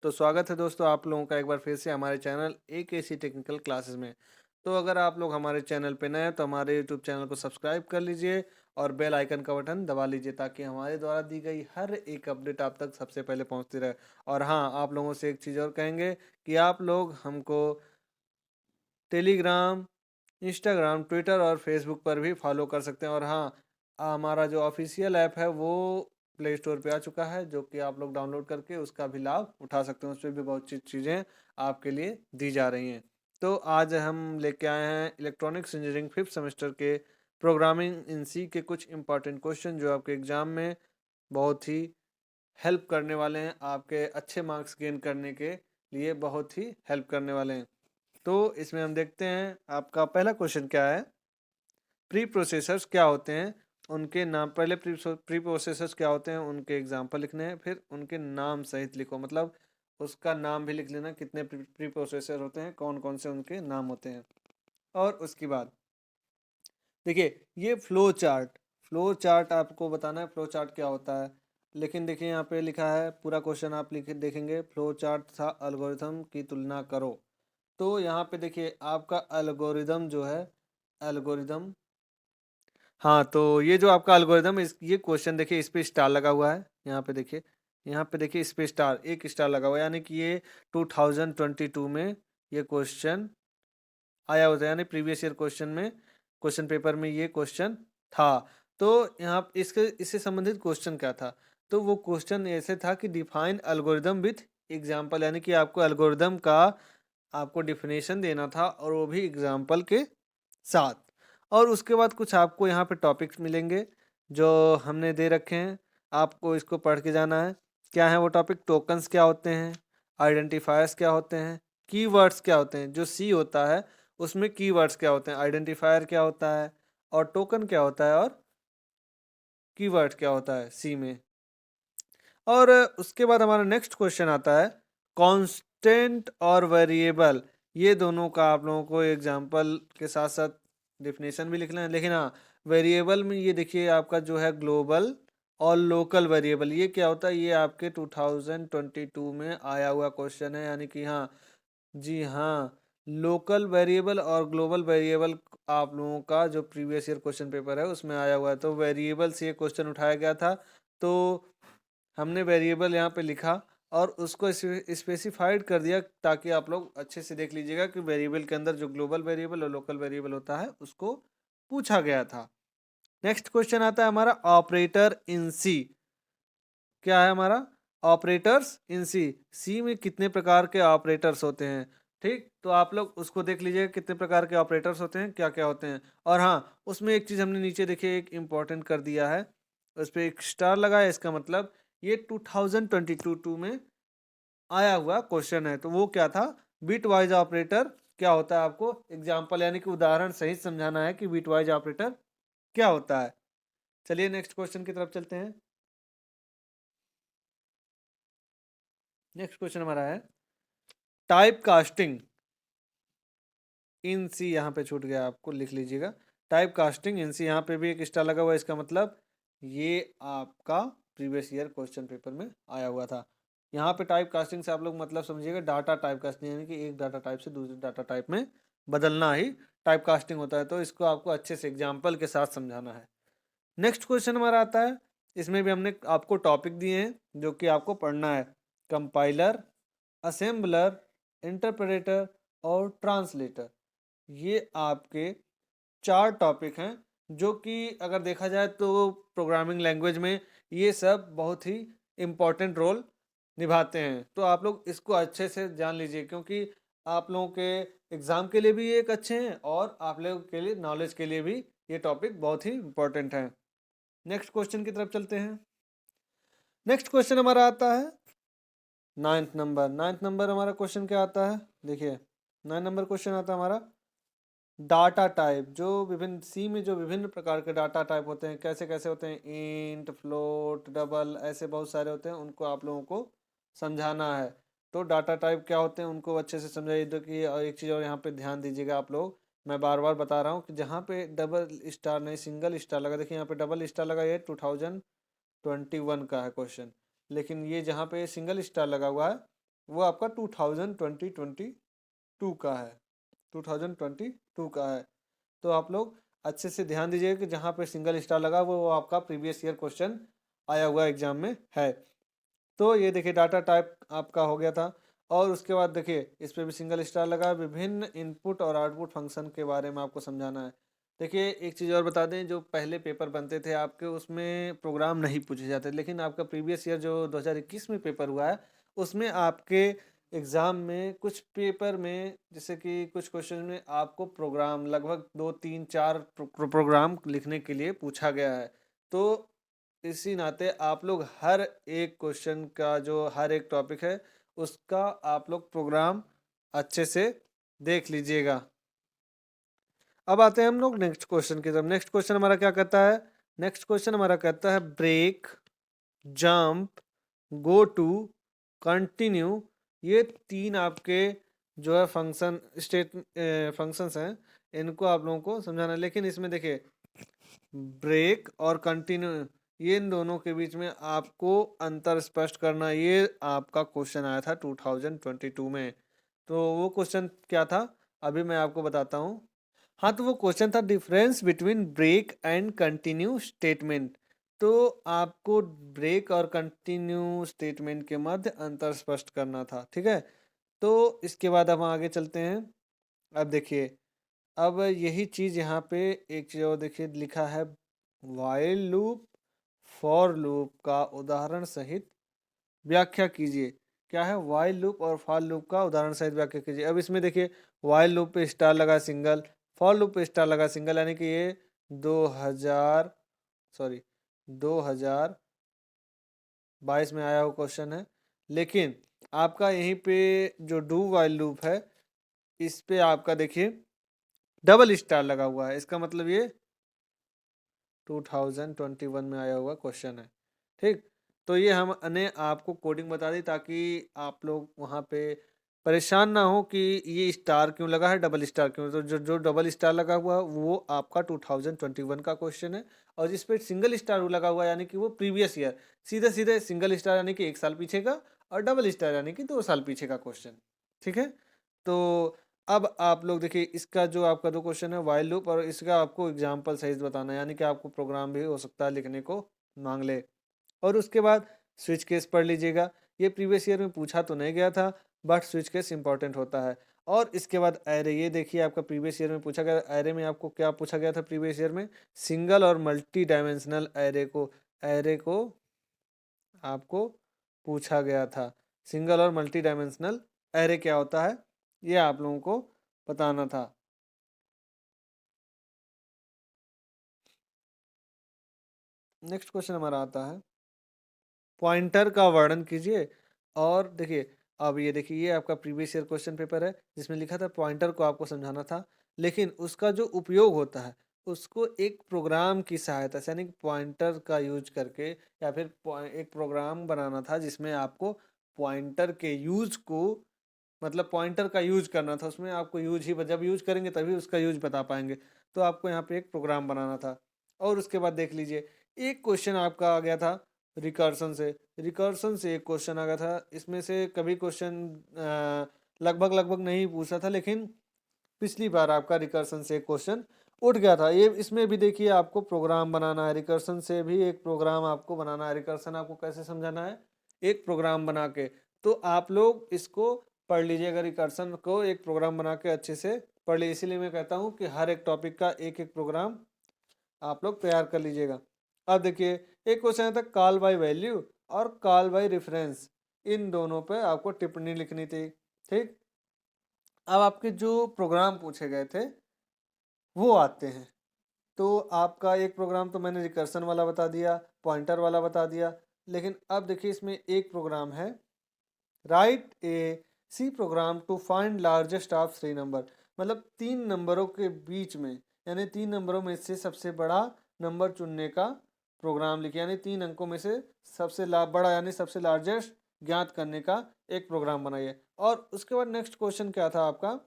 तो स्वागत है दोस्तों आप लोगों का एक बार फिर से हमारे चैनल AKC टेक्निकल क्लासेस में। तो अगर आप लोग हमारे चैनल पे नए हैं तो हमारे यूट्यूब चैनल को सब्सक्राइब कर लीजिए और बेल आइकन का बटन दबा लीजिए ताकि हमारे द्वारा दी गई हर एक अपडेट आप तक सबसे पहले पहुंचती रहे। और हाँ, आप लोगों से एक चीज़ और कहेंगे कि आप लोग हमको टेलीग्राम, इंस्टाग्राम, ट्विटर और फेसबुक पर भी फॉलो कर सकते हैं। और हाँ, हमारा जो ऑफिशियल ऐप है वो प्ले स्टोर पे आ चुका है, जो कि आप लोग डाउनलोड करके उसका भी लाभ उठा सकते हैं। उसमें भी बहुत सी चीज़ें आपके लिए दी जा रही हैं। तो आज हम लेके आए हैं इलेक्ट्रॉनिक्स इंजीनियरिंग फिफ्थ सेमेस्टर के प्रोग्रामिंग इन सी के कुछ इंपॉर्टेंट क्वेश्चन जो आपके एग्जाम में बहुत ही हेल्प करने वाले हैं, आपके अच्छे मार्क्स गेन करने के लिए बहुत ही हेल्प करने वाले हैं। तो इसमें हम देखते हैं आपका पहला क्वेश्चन क्या है। प्री प्रोसेसर्स क्या होते हैं, उनके नाम। पहले प्री प्रोसेसर्स क्या होते हैं उनके एग्जाम्पल लिखने हैं, फिर उनके नाम सहित लिखो, मतलब उसका नाम भी लिख लेना, कितने प्री प्रोसेसर होते हैं, कौन कौन से उनके नाम होते हैं। और उसके बाद देखिए ये फ्लो चार्ट आपको बताना है फ्लो चार्ट क्या होता है। लेकिन देखिए यहाँ पे लिखा है, पूरा क्वेश्चन आप लिखे देखेंगे, फ्लो चार्ट था एल्गोरिथम की तुलना करो। तो यहाँ पे देखिए आपका एल्गोरिदम जो है, एल्गोरिदम, हाँ, तो ये जो आपका एल्गोरिदम इस ये क्वेश्चन देखिए इस पे स्टार लगा हुआ है। यहाँ पे देखिए इस पे स्टार, एक स्टार लगा हुआ है, यानी कि ये 2022 में ये क्वेश्चन आया होता है, यानी प्रीवियस ईयर क्वेश्चन में, क्वेश्चन पेपर में ये क्वेश्चन था। तो यहाँ इसके इससे संबंधित क्वेश्चन क्या था, तो वो क्वेश्चन ऐसे था कि डिफाइन एल्गोरिदम विथ एग्जाम्पल, यानी कि आपको एल्गोरिदम का आपको डिफिनेशन देना था और वो भी एग्जाम्पल के साथ। और उसके बाद कुछ आपको यहाँ पे टॉपिक्स मिलेंगे जो हमने दे रखे हैं, आपको इसको पढ़ के जाना है। क्या है वो टॉपिक? टोकन्स क्या होते हैं, आइडेंटिफायर्स क्या होते हैं, कीवर्ड्स क्या होते हैं। जो सी होता है उसमें कीवर्ड्स क्या होते हैं, आइडेंटिफायर क्या होता है और टोकन क्या होता है और कीवर्ड क्या होता है सी में। और उसके बाद हमारा नेक्स्ट क्वेश्चन आता है कांस्टेंट और वेरिएबल। ये दोनों का आप लोगों को एग्जांपल के साथ साथ डेफिनेशन भी लिखना है। लेकिन हाँ, वेरिएबल में ये देखिए आपका जो है ग्लोबल और लोकल वेरिएबल, ये क्या होता है, ये आपके 2022 में आया हुआ क्वेश्चन है। यानी कि हाँ, जी हाँ, लोकल वेरिएबल और ग्लोबल वेरिएबल आप लोगों का जो प्रीवियस ईयर क्वेश्चन पेपर है उसमें आया हुआ है। तो वेरिएबल से ये क्वेश्चन उठाया गया था, तो हमने वेरिएबल यहाँ पे लिखा और उसको स्पेसिफाइड कर दिया ताकि आप लोग अच्छे से देख लीजिएगा कि वेरिएबल के अंदर जो ग्लोबल वेरिएबल और लोकल वेरिएबल होता है उसको पूछा गया था। नेक्स्ट क्वेश्चन आता है हमारा ऑपरेटर इन सी। क्या है हमारा? ऑपरेटर्स इन सी। सी में कितने प्रकार के ऑपरेटर्स होते हैं, ठीक, तो आप लोग उसको देख लीजिएगा कितने प्रकार के ऑपरेटर्स होते हैं, क्या क्या होते हैं। और हाँ, उसमें एक चीज़ हमने नीचे देखिए एक इम्पॉर्टेंट कर दिया है, उस पर एक स्टार लगाया, इसका मतलब ये 2022 में आया हुआ क्वेश्चन है। तो वो क्या था, बिट वाइज ऑपरेटर क्या होता है, आपको एग्जाम्पल यानी कि उदाहरण सहित समझाना है कि बिट वाइज ऑपरेटर क्या होता है। चलिए नेक्स्ट क्वेश्चन की तरफ चलते हैं। नेक्स्ट क्वेश्चन हमारा है टाइप कास्टिंग इन सी। यहाँ पे छूट गया, आपको लिख लीजिएगा टाइप कास्टिंग इन सी। यहाँ पे भी एक स्टार लगा हुआ है, इसका मतलब ये आपका प्रीवियस ईयर क्वेश्चन पेपर में आया हुआ था। यहाँ पे टाइप कास्टिंग से आप लोग मतलब समझिएगा डाटा टाइप कास्टिंग, यानी कि एक डाटा टाइप से दूसरे डाटा टाइप में बदलना ही टाइप कास्टिंग होता है। तो इसको आपको अच्छे से एग्जाम्पल के साथ समझाना है। नेक्स्ट क्वेश्चन हमारा आता है, इसमें भी हमने आपको टॉपिक दिए हैं जो कि आपको पढ़ना है, कंपाइलर, असेंबलर, इंटरप्रेटर और ट्रांसलेटर। ये आपके चार टॉपिक हैं जो कि अगर देखा जाए तो प्रोग्रामिंग लैंग्वेज में ये सब बहुत ही इम्पोर्टेंट रोल निभाते हैं। तो आप लोग इसको अच्छे से जान लीजिए, क्योंकि आप लोगों के एग्ज़ाम के लिए भी ये एक अच्छे हैं और आप लोगों के लिए नॉलेज के लिए भी ये टॉपिक बहुत ही इम्पोर्टेंट है। नेक्स्ट क्वेश्चन की तरफ चलते हैं। नेक्स्ट क्वेश्चन हमारा आता है नाइन्थ नंबर हमारा क्वेश्चन क्या आता है, देखिए 9 नंबर क्वेश्चन आता है हमारा डाटा टाइप। जो विभिन्न सी में जो विभिन्न प्रकार के डाटा टाइप होते हैं, कैसे कैसे होते हैं, इंट, फ्लोट, डबल, ऐसे बहुत सारे होते हैं, उनको आप लोगों को समझाना है। तो डाटा टाइप क्या होते हैं उनको अच्छे से समझाइए। तो कि और एक चीज़ और यहाँ पे ध्यान दीजिएगा आप लोग, मैं बार बार बता रहा हूँ कि जहाँ पे डबल स्टार नहीं सिंगल स्टार लगा, देखिए यहाँ पे डबल स्टार लगा, ये 2021 का है क्वेश्चन। लेकिन ये जहाँ पे सिंगल स्टार लगा हुआ है वो आपका 2022 का है, 2022 का है। तो आप लोग अच्छे से ध्यान दीजिएगा कि जहाँ पे सिंगल स्टार लगा वो आपका प्रीवियस ईयर क्वेश्चन आया हुआ एग्जाम में है। तो ये देखिए डाटा टाइप आपका हो गया था। और उसके बाद देखिए इस पे भी सिंगल स्टार लगा। विभिन्न इनपुट और आउटपुट फंक्शन के बारे में आपको समझाना है। देखिए एक चीज़ और बता दें, जो पहले पेपर बनते थे आपके उसमें प्रोग्राम नहीं पूछे जाते, लेकिन आपका प्रीवियस ईयर जो 2021 में पेपर हुआ है उसमें आपके एग्ज़ाम में कुछ पेपर में जैसे कि कुछ क्वेश्चन में आपको प्रोग्राम लगभग 2 3 4 प्रोग्राम लिखने के लिए पूछा गया है। तो इसी नाते आप लोग हर एक क्वेश्चन का जो हर एक टॉपिक है उसका आप लोग प्रोग्राम अच्छे से देख लीजिएगा। अब आते हैं हम लोग नेक्स्ट क्वेश्चन की तरफ। नेक्स्ट क्वेश्चन हमारा क्या कहता है? नेक्स्ट क्वेश्चन हमारा कहता है break, jump, go to, continue. ये तीन आपके जो है फंक्शन स्टेट फंक्शंस हैं, इनको आप लोगों को समझाना है। लेकिन इसमें देखिए ब्रेक और कंटिन्यू, ये इन दोनों के बीच में आपको अंतर स्पष्ट करना। ये आपका क्वेश्चन आया था 2022 में। तो वो क्वेश्चन क्या था अभी मैं आपको बताता हूँ। हाँ, तो वो क्वेश्चन था difference between break and continue statement. तो आपको ब्रेक और कंटिन्यू स्टेटमेंट के मध्य अंतर स्पष्ट करना था, ठीक है। तो इसके बाद हम आगे चलते हैं। अब देखिए, अब यही चीज़ यहाँ पे एक चीज़ और देखिए लिखा है, वाइल लूप, फॉर लूप का उदाहरण सहित व्याख्या कीजिए। क्या है? वाइल लूप और फॉर लूप का उदाहरण सहित व्याख्या कीजिए। अब इसमें देखिए वाइल लूप पे स्टार लगा सिंगल, फॉर लूप पे स्टार लगा सिंगल, यानी कि ये 2022 में आया हुआ क्वेश्चन है। लेकिन आपका यहीं पे जो डू वाइल लूप है इस पे आपका देखिए डबल स्टार लगा हुआ है। इसका मतलब ये 2021 में आया हुआ क्वेश्चन है, ठीक। तो ये हमने आपको कोडिंग बता दी ताकि आप लोग वहाँ पे परेशान ना हो कि ये स्टार क्यों लगा है, डबल स्टार क्यों। तो जो जो डबल स्टार लगा हुआ है वो आपका 2021 का क्वेश्चन है। और जिस पे सिंगल स्टार लगा हुआ है यानी कि वो प्रीवियस ईयर, सीधे सीधे सिंगल स्टार यानी कि 1 साल पीछे का, और डबल स्टार यानी कि 2 साल पीछे का क्वेश्चन, ठीक है। तो अब आप लोग देखिए इसका जो आपका दो क्वेश्चन है वाइल लूप, और इसका आपको एग्जाम्पल सहित बताना है, यानी कि आपको प्रोग्राम भी हो सकता है लिखने को मांग ले। और उसके बाद स्विच केस पढ़ लीजिएगा। ये प्रीवियस ईयर में पूछा तो नहीं गया था, बट स्विच केस इंपॉर्टेंट होता है। और इसके बाद एरे, ये देखिए आपका प्रीवियस ईयर में पूछा गया। एरे में आपको क्या पूछा गया था प्रीवियस ईयर में? सिंगल और मल्टी डायमेंशनल एरे को आपको पूछा गया था। सिंगल और मल्टी डायमेंशनल एरे क्या होता है ये आप लोगों को बताना था। नेक्स्ट क्वेश्चन हमारा आता है, पॉइंटर का वर्णन कीजिए। और देखिए अब ये देखिए ये आपका प्रीवियस ईयर क्वेश्चन पेपर है जिसमें लिखा था पॉइंटर को आपको समझाना था, लेकिन उसका जो उपयोग होता है उसको एक प्रोग्राम की सहायता से यानी कि पॉइंटर का यूज करके, या फिर एक प्रोग्राम बनाना था जिसमें आपको पॉइंटर के यूज को, मतलब पॉइंटर का यूज करना था। उसमें आपको यूज ही जब यूज करेंगे तभी उसका यूज बता पाएंगे। तो आपको यहाँ पे एक प्रोग्राम बनाना था। और उसके बाद देख लीजिए एक क्वेश्चन आपका आ गया था रिकर्सन से एक क्वेश्चन आ गया था। इसमें से कभी क्वेश्चन लगभग लगभग नहीं पूछा था, लेकिन पिछली बार आपका रिकर्सन से एक क्वेश्चन उठ गया था। ये इसमें भी देखिए आपको प्रोग्राम बनाना है, रिकर्सन से भी एक प्रोग्राम आपको बनाना है। रिकर्सन आपको कैसे समझाना है? एक प्रोग्राम बना के। तो आप लोग इसको पढ़ लीजिएगा, रिकर्सन को एक प्रोग्राम बना के अच्छे से पढ़ लीजिए। इसीलिए मैं कहता हूँ कि हर एक टॉपिक का एक एक प्रोग्राम आप लोग तैयार कर लीजिएगा। अब देखिए एक क्वेश्चन था कॉल बाय वैल्यू और कॉल बाय रेफरेंस, इन दोनों पे आपको टिप्पणी लिखनी थी, ठीक। अब आपके जो प्रोग्राम पूछे गए थे वो आते हैं। तो आपका एक प्रोग्राम तो मैंने रिकर्सन वाला बता दिया, पॉइंटर वाला बता दिया। लेकिन अब देखिए इसमें एक प्रोग्राम है, write a C program to find largest of 3 number. मतलब 3 नंबरों के बीच में, यानी 3 नंबरों में से सबसे बड़ा नंबर चुनने का प्रोग्राम लिखिए। यानी 3 अंकों में से सबसे बड़ा यानी सबसे लार्जेस्ट ज्ञात करने का एक प्रोग्राम बनाइए। और उसके बाद नेक्स्ट क्वेश्चन क्या था आपका?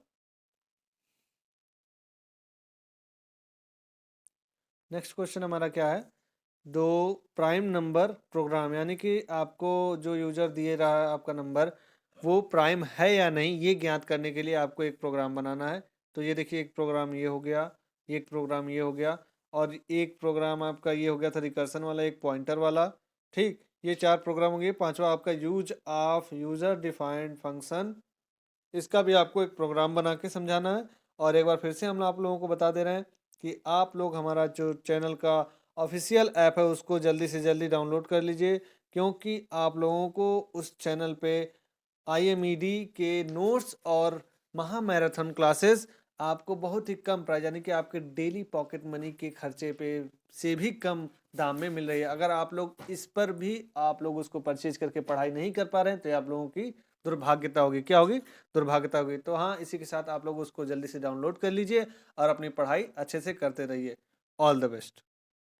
नेक्स्ट क्वेश्चन हमारा क्या है? दो प्राइम नंबर प्रोग्राम, यानी कि आपको जो यूजर दिए रहा है आपका नंबर, वो प्राइम है या नहीं, ये ज्ञात करने के लिए आपको एक प्रोग्राम बनाना है। तो ये देखिए, एक प्रोग्राम ये हो गया, एक प्रोग्राम ये हो गया, और एक प्रोग्राम आपका ये हो गया था रिकर्सन वाला, एक पॉइंटर वाला, ठीक। ये 4 प्रोग्राम हो गए। पाँचवा आपका use of user defined function, इसका भी आपको एक प्रोग्राम बना के समझाना है। और एक बार फिर से हम आप लोगों को बता दे रहे हैं कि आप लोग हमारा जो चैनल का ऑफिशियल ऐप है उसको जल्दी से जल्दी डाउनलोड कर लीजिए, क्योंकि आप लोगों को उस चैनल पे आईएमईडी के नोट्स और महा मैराथन क्लासेस आपको बहुत ही कम प्राइस, यानी कि आपके डेली पॉकेट मनी के खर्चे पे से भी कम दाम में मिल रही है। अगर आप लोग इस पर भी आप लोग उसको परचेज करके पढ़ाई नहीं कर पा रहे हैं तो ये आप लोगों की दुर्भाग्यता होगी। क्या होगी? दुर्भाग्यता होगी। तो हाँ, इसी के साथ आप लोग उसको जल्दी से डाउनलोड कर लीजिए और अपनी पढ़ाई अच्छे से करते रहिए। All the best.